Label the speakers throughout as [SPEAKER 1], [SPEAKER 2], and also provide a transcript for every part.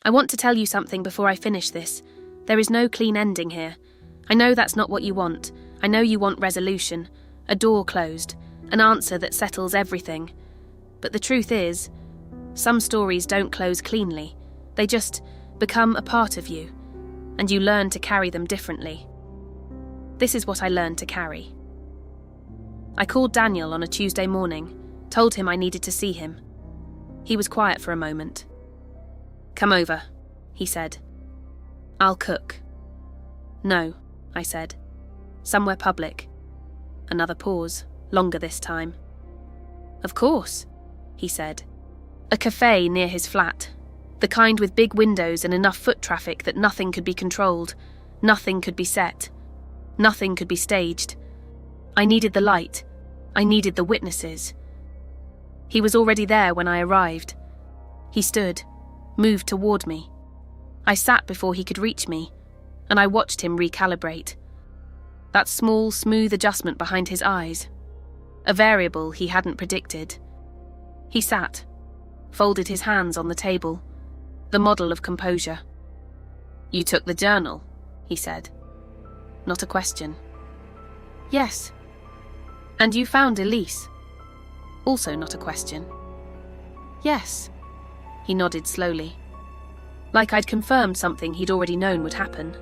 [SPEAKER 1] I want to tell you something before I finish this. There is no clean ending here. I know that's not what you want. I know you want resolution, a door closed, an answer that settles everything. But the truth is, some stories don't close cleanly. They just become a part of you, and you learn to carry them differently. This is what I learned to carry. I called Daniel on a Tuesday morning, told him I needed to see him. He was quiet for a moment. "Come over," he said. "I'll cook." "No," I said. "Somewhere public." Another pause, longer this time. "Of course," he said. "A cafe near his flat. The kind with big windows and enough foot traffic that nothing could be controlled, nothing could be set, nothing could be staged. I needed the light. I needed the witnesses." He was already there when I arrived. He stood, moved toward me. I sat before he could reach me, and I watched him recalibrate. That small, smooth adjustment behind his eyes, a variable he hadn't predicted. He sat, folded his hands on the table, the model of composure. "You took the journal," he said. Not a question. "Yes." "And you found Elise?" Also not a question. "Yes." He nodded slowly. Like I'd confirmed something he'd already known would happen.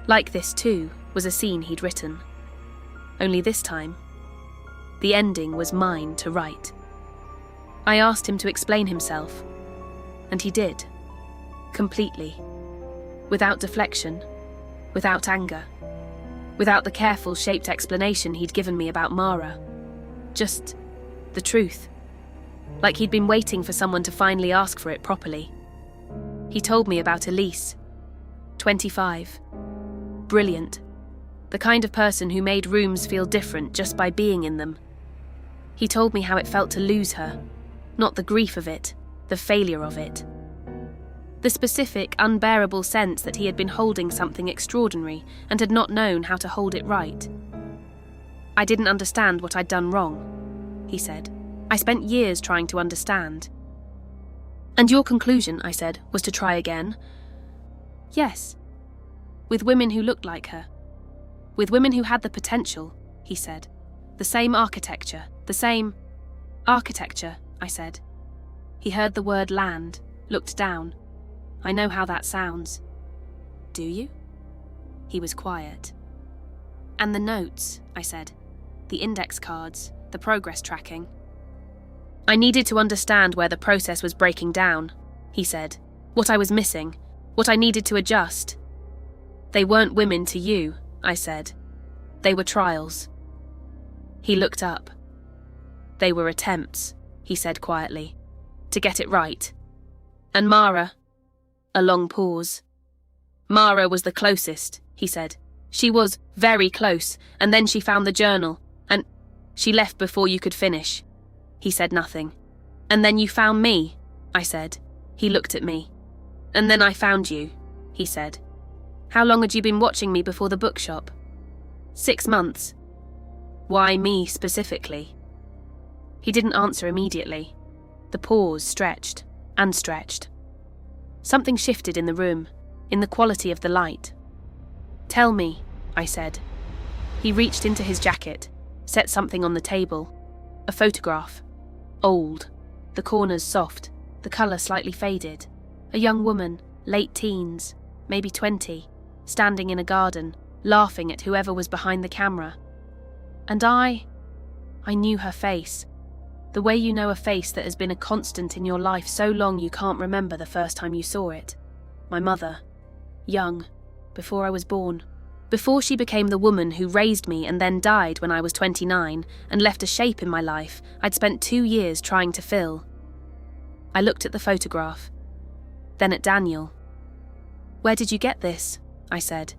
[SPEAKER 1] Like this, too, was a scene he'd written. Only this time, the ending was mine to write. I asked him to explain himself, and he did. Completely. Without deflection, without anger, without the careful, shaped explanation he'd given me about Mara. Just the truth. Like he'd been waiting for someone to finally ask for it properly. He told me about Elise. 25. Brilliant. The kind of person who made rooms feel different just by being in them. He told me how it felt to lose her. Not the grief of it, the failure of it. The specific, unbearable sense that he had been holding something extraordinary and had not known how to hold it right. "I didn't understand what I'd done wrong," he said. "I spent years trying to understand." "And your conclusion," I said, "was to try again?" "Yes. With women who looked like her. With women who had the potential," he said. "The same architecture, the same..." "Architecture," I said. He heard the word land, looked down. "I know how that sounds." "Do you?" He was quiet. "And the notes," I said. "The index cards, the progress tracking." "I needed to understand where the process was breaking down," he said. "What I was missing, what I needed to adjust." "They weren't women to you," I said. "They were trials." He looked up. "They were attempts," he said quietly, "to get it right. And Mara..." A long pause. "Mara was the closest," he said. "She was very close, and then she found the journal, and she left before you could finish." He said nothing. "And then you found me," I said. He looked at me. "And then I found you," he said. "How long had you been watching me before the bookshop?" 6 months. "Why me specifically?" He didn't answer immediately. The pause stretched and stretched. Something shifted in the room, in the quality of the light. "Tell me," I said. He reached into his jacket, set something on the table. A photograph. Old. The corners soft, the colour slightly faded. A young woman, late teens, maybe 20, standing in a garden, laughing at whoever was behind the camera. And I knew her face. The way you know a face that has been a constant in your life so long you can't remember the first time you saw it. My mother. Young. Before I was born. Before she became the woman who raised me and then died when I was 29 and left a shape in my life I'd spent 2 years trying to fill. I looked at the photograph. Then at Daniel. "Where did you get this?" I said.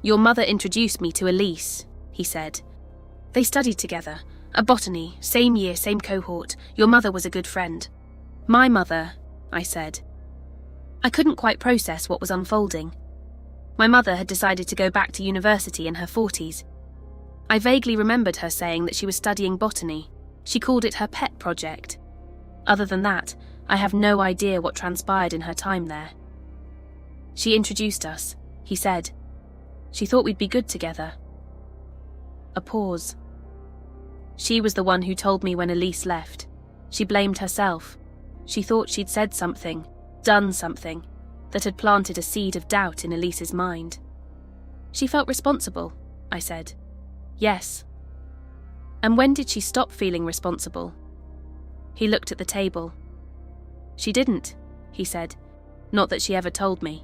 [SPEAKER 1] "Your mother introduced me to Elise," he said. "They studied together. A botany, same year, same cohort. Your mother was a good friend." "My mother," I said. I couldn't quite process what was unfolding. My mother had decided to go back to university in her 40s. I vaguely remembered her saying that she was studying botany. She called it her pet project. Other than that, I have no idea what transpired in her time there. She introduced us, he said. She thought we'd be good together. A pause. She was the one who told me when Elise left. She blamed herself. She thought she'd said something, done something, that had planted a seed of doubt in Elise's mind. She felt responsible, I said. Yes. And when did she stop feeling responsible? He looked at the table. She didn't, he said. Not that she ever told me.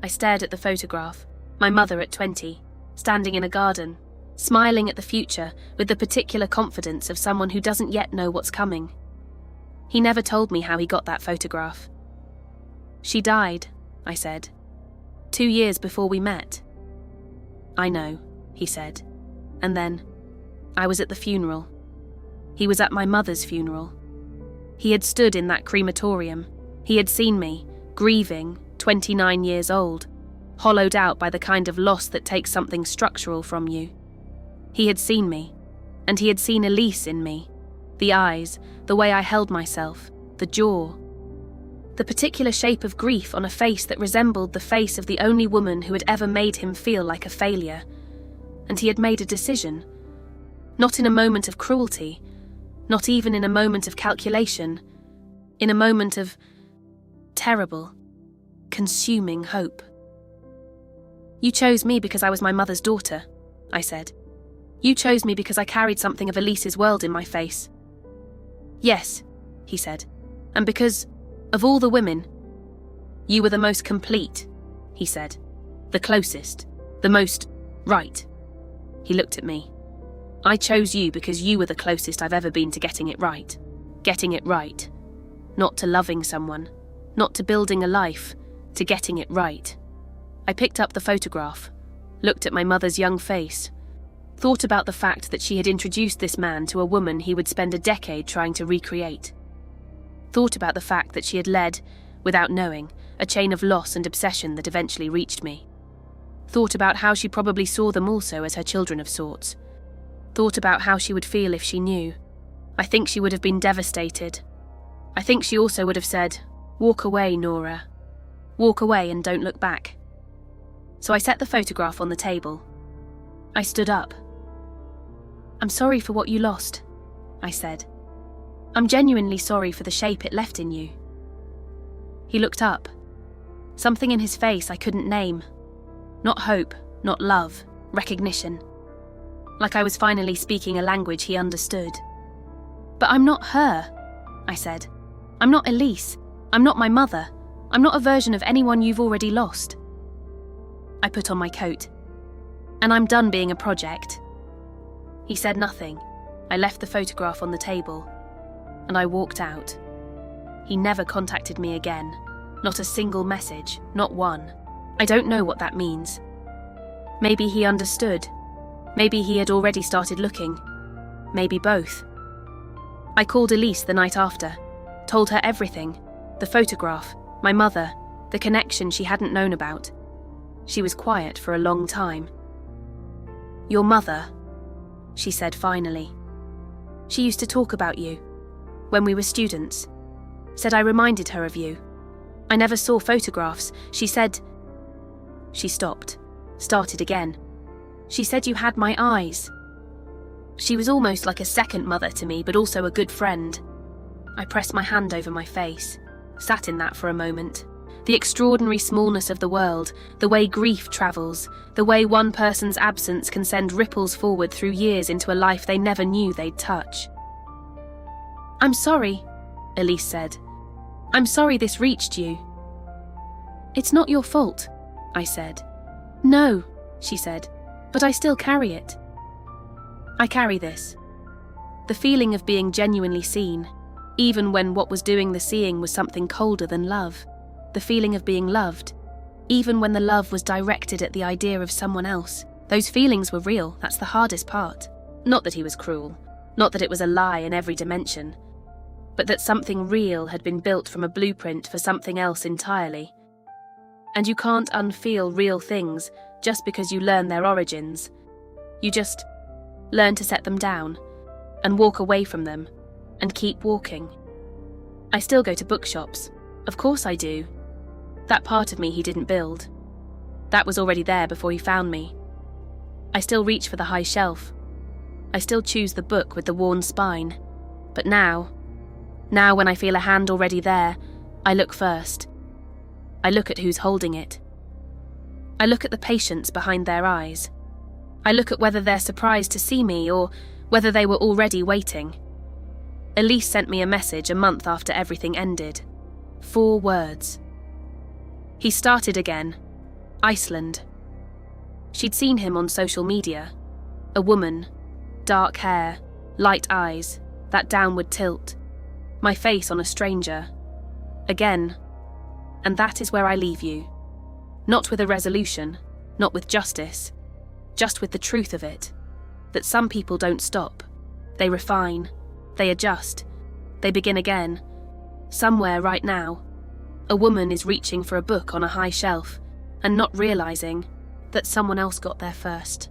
[SPEAKER 1] I stared at the photograph, my mother at 20, standing in a garden, smiling at the future with the particular confidence of someone who doesn't yet know what's coming. He never told me how he got that photograph. She died, I said. 2 years before we met. I know, he said. And then, I was at the funeral. He was at my mother's funeral. He had stood in that crematorium. He had seen me, grieving, 29 years old, hollowed out by the kind of loss that takes something structural from you. He had seen me, and he had seen Elise in me. The eyes, the way I held myself, the jaw. The particular shape of grief on a face that resembled the face of the only woman who had ever made him feel like a failure. And he had made a decision. Not in a moment of cruelty, not even in a moment of calculation, in a moment of terrible, consuming hope. You chose me because I was my mother's daughter, I said. You chose me because I carried something of Elise's world in my face. Yes, he said, and because, of all the women, you were the most complete, he said. The closest, the most right. He looked at me. I chose you because you were the closest I've ever been to getting it right. Getting it right. Not to loving someone, not to building a life, to getting it right. I picked up the photograph, looked at my mother's young face, thought about the fact that she had introduced this man to a woman he would spend a decade trying to recreate. Thought about the fact that she had led, without knowing, a chain of loss and obsession that eventually reached me. Thought about how she probably saw them also as her children of sorts. Thought about how she would feel if she knew. I think she would have been devastated. I think she also would have said, "Walk away, Nora. Walk away and don't look back." So I set the photograph on the table. I stood up. "I'm sorry for what you lost," I said. "I'm genuinely sorry for the shape it left in you." He looked up. Something in his face I couldn't name. Not hope, not love, recognition. Like I was finally speaking a language he understood. "But I'm not her," I said. "I'm not Elise. I'm not my mother. I'm not a version of anyone you've already lost." I put on my coat. "And I'm done being a project." He said nothing. I left the photograph on the table, and I walked out. He never contacted me again. Not a single message, not one. I don't know what that means. Maybe he understood. Maybe he had already started looking. Maybe both. I called Elise the night after, told her everything. The photograph, my mother, the connection she hadn't known about. She was quiet for a long time. "Your mother," she said finally. "She used to talk about you, when we were students. Said I reminded her of you. I never saw photographs. She said..." She stopped, started again. "She said you had my eyes." She was almost like a second mother to me, but also a good friend. I pressed my hand over my face, sat in that for a moment. The extraordinary smallness of the world, the way grief travels, the way one person's absence can send ripples forward through years into a life they never knew they'd touch. "I'm sorry," Elise said. "I'm sorry this reached you." "It's not your fault," I said. "No," she said, "but I still carry it. I carry this. The feeling of being genuinely seen, even when what was doing the seeing was something colder than love. The feeling of being loved, even when the love was directed at the idea of someone else. Those feelings were real, that's the hardest part. Not that he was cruel, not that it was a lie in every dimension, but that something real had been built from a blueprint for something else entirely. And you can't unfeel real things just because you learn their origins. You just learn to set them down, and walk away from them, and keep walking. I still go to bookshops. Of course I do. That part of me he didn't build. That was already there before he found me. I still reach for the high shelf. I still choose the book with the worn spine. But now when I feel a hand already there, I look first. I look at who's holding it. I look at the patience behind their eyes. I look at whether they're surprised to see me or whether they were already waiting. Elise sent me a message a month after everything ended. 4 words. He started again. Iceland. She'd seen him on social media. A woman. Dark hair. Light eyes. That downward tilt. My face on a stranger. Again. And that is where I leave you. Not with a resolution. Not with justice. Just with the truth of it. That some people don't stop. They refine. They adjust. They begin again. Somewhere right now, a woman is reaching for a book on a high shelf and not realizing that someone else got there first.